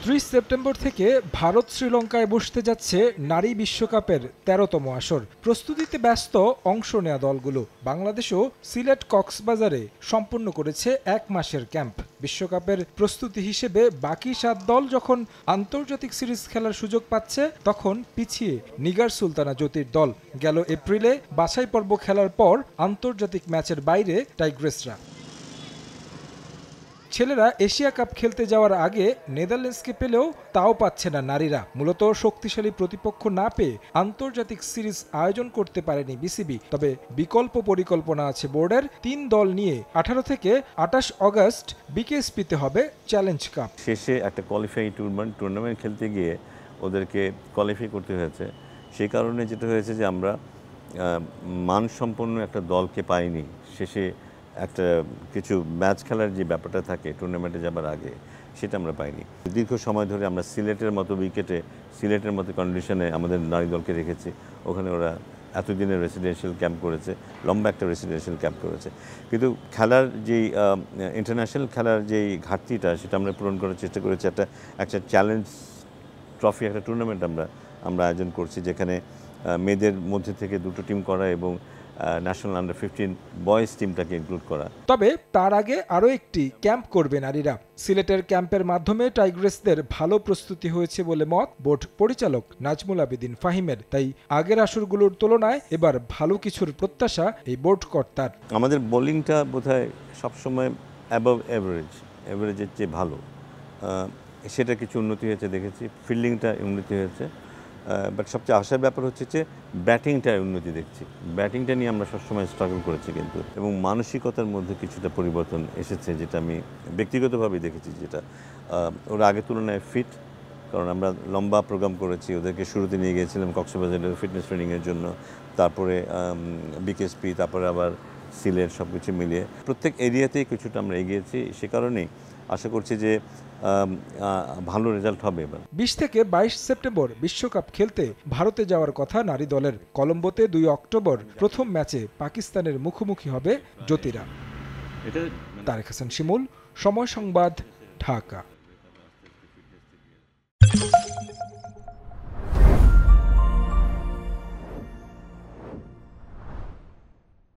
৩০ September থেকে ভারত শ্রীলঙ্কায় বসতে যাচ্ছে নারী বিশ্বকাপের ১৩তম আসর। প্রস্তুতিতে ব্যস্ত অংশ নেয়া দলগুলো। বাংলাদেশও সিলেট কক্সবাজারে সম্পন্ন করেছে ১ মাসের ক্যাম্প। বিশ্বকাপের প্রস্তুতি হিসেবে বাকি ৭ দল যখন আন্তর্জাতিক সিরিজ খেলার সুযোগ পাচ্ছে, তখন পিছিয়ে নিগার সুলতানা জ্যোতির দল। গেল এপ্রিলে বাছাই পর্ব খেলার পর আন্তর্জাতিক ম্যাচের বাইরে টাইগ্রেসরা। ছেলেরা এশিয়া কাপ খেলতে যাওয়ার আগে নেদারল্যান্ডসকে পেলেও তাও পাচ্ছে না নারীরা। মূলত শক্তিশালী প্রতিপক্ষ না পেয়ে আন্তর্জাতিক সিরিজ আয়োজন করতে পারেনি বিসিবি। তবে বিকল্প পরিকল্পনা আছে বোর্ডের। ৩ দল নিয়ে ১৮ থেকে ২৮ অগস্ট বিকেএসপিতে হবে চ্যালেঞ্জ কাপ। শেষে একটা কোয়ালিফাই টুর্নামেন্ট খেলতে গিয়ে ওদেরকে কোয়ালিফাই করতে হয়েছে। সেই কারণে যেটা হয়েছে যে আমরা মানসম্পন্ন একটা দলকে পাইনি। শেষে একটা কিছু ম্যাচ খেলার যে ব্যাপারটা থাকে টুর্নামেন্টে যাবার আগে, সেটা আমরা পাইনি। দীর্ঘ সময় ধরে আমরা সিলেটের মতো উইকেটে, সিলেটের মতো কন্ডিশনে আমাদের নারী দলকে রেখেছি। ওখানে ওরা এতদিনের রেসিডেন্সিয়াল ক্যাম্প করেছে, লম্বা একটা রেসিডেন্সিয়াল ক্যাম্প করেছে। কিন্তু খেলার যেই ইন্টারন্যাশনাল খেলার যেই ঘাটতিটা, সেটা আমরা পূরণ করার চেষ্টা করেছি। একটা চ্যালেঞ্জ ট্রফি, একটা টুর্নামেন্ট আমরা আয়োজন করছি, যেখানে মেয়েদের মধ্যে থেকে 2টো টিম করা এবং ন্যাশনাল আন্ডার-15 বয়েজ টিমটাকে ইনক্লুড করা। তবে তার আগে আরও একটি ক্যাম্প করবে নারীরা। সিলেটের ক্যাম্পের মাধ্যমে টাইগ্রেসদের ভালো প্রস্তুতি হয়েছে বলে মত বোর্ড পরিচালক নাজমুল আবেদিন ফাহিমের। তাই আগের আসরগুলোর তুলনায় এবার ভালো কিছুর প্রত্যাশা এই বোর্ড কর্তার। আমাদের বোলিংটা বোধহয় সবসময় অ্যাবভ এভারেজের চেয়ে ভালো, সেটা কিছু উন্নতি হয়েছে দেখেছি। ফিল্ডিংটা উন্নতি হয়েছে, বাট সবচেয়ে আশার ব্যাপার হচ্ছে যে ব্যাটিংটায় উন্নতি দেখছি। ব্যাটিংটা নিয়ে আমরা সবসময় স্ট্রাগল করেছি কিন্তু, এবং মানসিকতার মধ্যে কিছুটা পরিবর্তন এসেছে, যেটা আমি ব্যক্তিগতভাবে দেখেছি। যেটা ওরা আগের তুলনায় ফিট, কারণ আমরা লম্বা প্রোগ্রাম করেছি। ওদেরকে শুরুতে নিয়ে গিয়েছিলাম কক্সবাজারের ফিটনেস ট্রেনিংয়ের জন্য, তারপরে বিকেএসপি, তারপরে আবার সিলেট, সব কিছু মিলিয়ে প্রত্যেক এরিয়াতেই কিছুটা আমরা এগিয়েছি। সে কারণেই আশা করছি যে ভালো রেজাল্ট হবে এবার। ২০ থেকে ২২ সেপ্টেম্বর বিশ্বকাপ খেলতে ভারতে যাওয়ার কথা নারী দলের। কলম্বোতে ২ অক্টোবর প্রথম ম্যাচে পাকিস্তানের মুখোমুখি হবে জ্যোতিরা। তারেক হাসান শিমুল, সময় সংবাদ, ঢাকা।